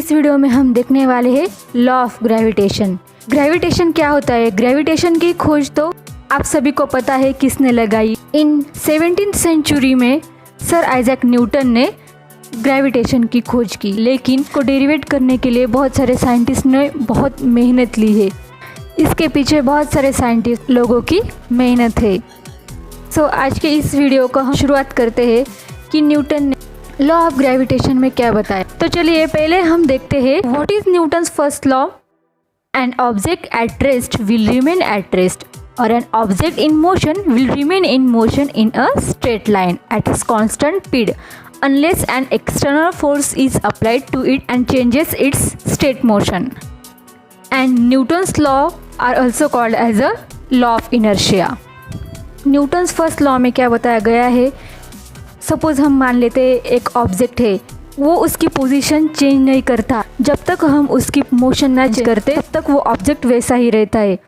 इस वीडियो में हम देखने वाले हैं लॉ ऑफ ग्रेविटेशन। ग्रेविटेशन क्या होता है? ग्रेविटेशन की खोज तो आप सभी को पता है किसने लगाई। इन 17th सेंचुरी में सर आइजैक न्यूटन ने ग्रेविटेशन की खोज की, लेकिन को डेरिवेट करने के लिए बहुत सारे साइंटिस्ट ने बहुत मेहनत ली है। इसके पीछे बहुत सारे साइंटिस्ट लोगों की मेहनत है। सो आज के इस वीडियो को हम शुरुआत करते हैं कि न्यूटन ने लॉ ऑफ ग्रेविटेशन में क्या बताया। तो चलिए पहले हम देखते हैं what is Newton's first law. N object at rest will remain at rest or an object in motion will remain in motion in a straight line at its constant speed unless an external force is applied to it and changes its state motion. And Newton's law are also called as a law of inertia. Newton's first law में क्या बताया गया है? Suppose हम मान लेते हैं एक ऑब्जेक्ट है, वो उसकी पोजीशन चेंज नहीं करता। जब तक हम उसकी मोशन ना करते तब तक वो ऑब्जेक्ट वैसा ही रहता है।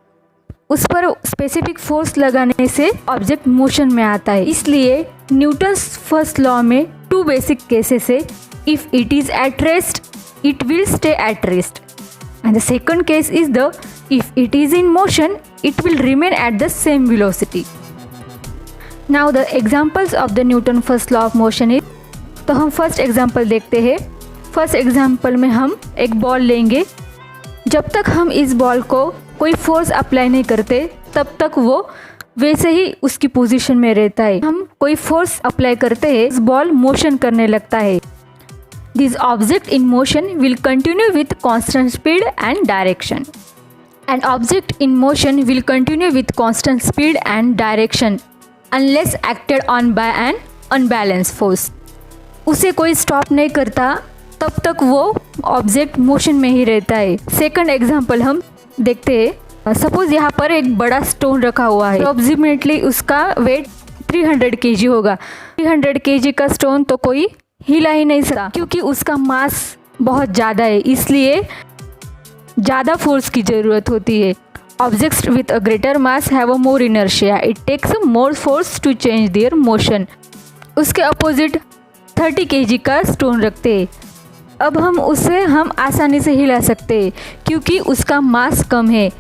उस पर स्पेसिफिक फोर्स लगाने से ऑब्जेक्ट मोशन में आता है। इसलिए न्यूटन्स फर्स्ट लॉ में टू बेसिक केसेस है। If it is at rest it will stay at rest and the second case is the if it is in motion it will remain at the same velocity. Now the examples of the Newton first law of motion is, तो हम first example देखते हैं। First example में हम एक ball लेंगे। जब तक हम इस बॉल को कोई फोर्स अप्लाई नहीं करते तब तक वो वैसे ही उसकी पोजीशन में रहता है। हम कोई फोर्स अप्लाई करते हैं, इस बॉल मोशन करने लगता है। This object in motion will continue with constant speed and direction. An object in motion will continue with constant speed and direction unless acted on by an unbalance force. उसे कोई stop नहीं करता, तब तक वो ऑब्जेक्ट मोशन में ही रहता है। सेकंड एग्जांपल हम देखते हैं। सपोज यहाँ पर एक बड़ा स्टोन रखा हुआ है, अप्रोक्सीमेटली उसका वेट 300 kg होगा। 300 kg का स्टोन तो कोई हिला ही नहीं सकता, क्योंकि उसका मास बहुत ज़्यादा है, इसलिए ज़्यादा फोर्स की ज़रूरत होती है। Objects with a greater mass have a more inertia, it takes more force to change their motion. उसके अपोजिट 30 kg का स्टोन रखते हैं। अब हम उसे आसानी से हिला सकते हैं, क्योंकि उसका मास कम है।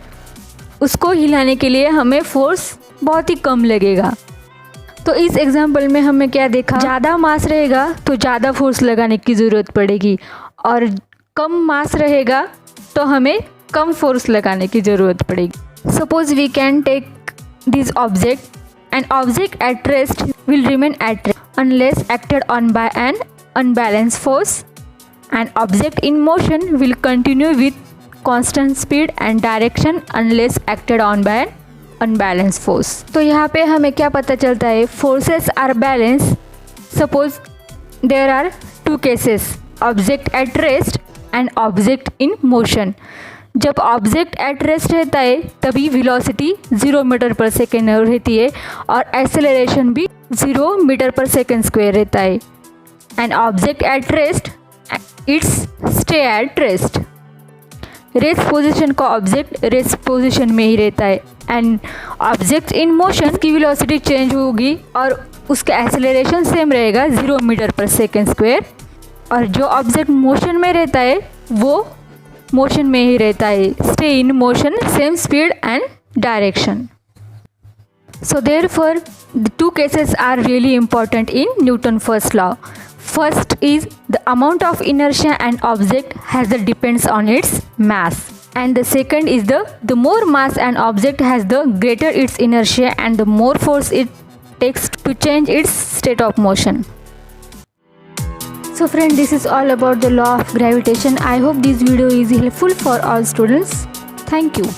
उसको हिलाने के लिए हमें फोर्स बहुत ही कम लगेगा। तो इस एग्जांपल में हमें क्या देखा? ज़्यादा मास रहेगा तो ज़्यादा फोर्स लगाने की ज़रूरत पड़ेगी, और कम मास रहेगा तो हमें कम फोर्स लगाने की ज़रूरत पड़ेगी। Suppose we can take this object. An object at rest will remain at rest unless acted on by an unbalance force. An object in motion will continue with constant speed and direction unless acted on by an unbalanced force. तो यहाँ पे हमें क्या पता चलता है? Forces are balanced. Suppose there are two cases, object at rest and object in motion. जब object at rest रहता है तभी वेलोसिटी 0 मीटर पर सेकेंड रहती है और एक्सेलरेशन भी 0 मीटर पर सेकेंड स्क्वायर रहता है। And object at rest it's stay at rest. Rest position का ऑब्जेक्ट रेस्ट पोजीशन में ही रहता है। एंड ऑब्जेक्ट इन मोशन की वेलोसिटी चेंज होगी और उसका एक्सेलरेशन सेम रहेगा 0 मीटर पर सेकेंड स्क्वायर, और जो ऑब्जेक्ट मोशन में रहता है वो मोशन में ही रहता है। Stay in motion, same speed and direction. So therefore the two cases are really important in Newton first law. First is the amount of inertia an object has that depends on its mass, and the second is the more mass an object has the greater its inertia and the more force it takes to change its state of motion. So friend, this is all about the law of gravitation. I hope this video is helpful for all students. Thank you.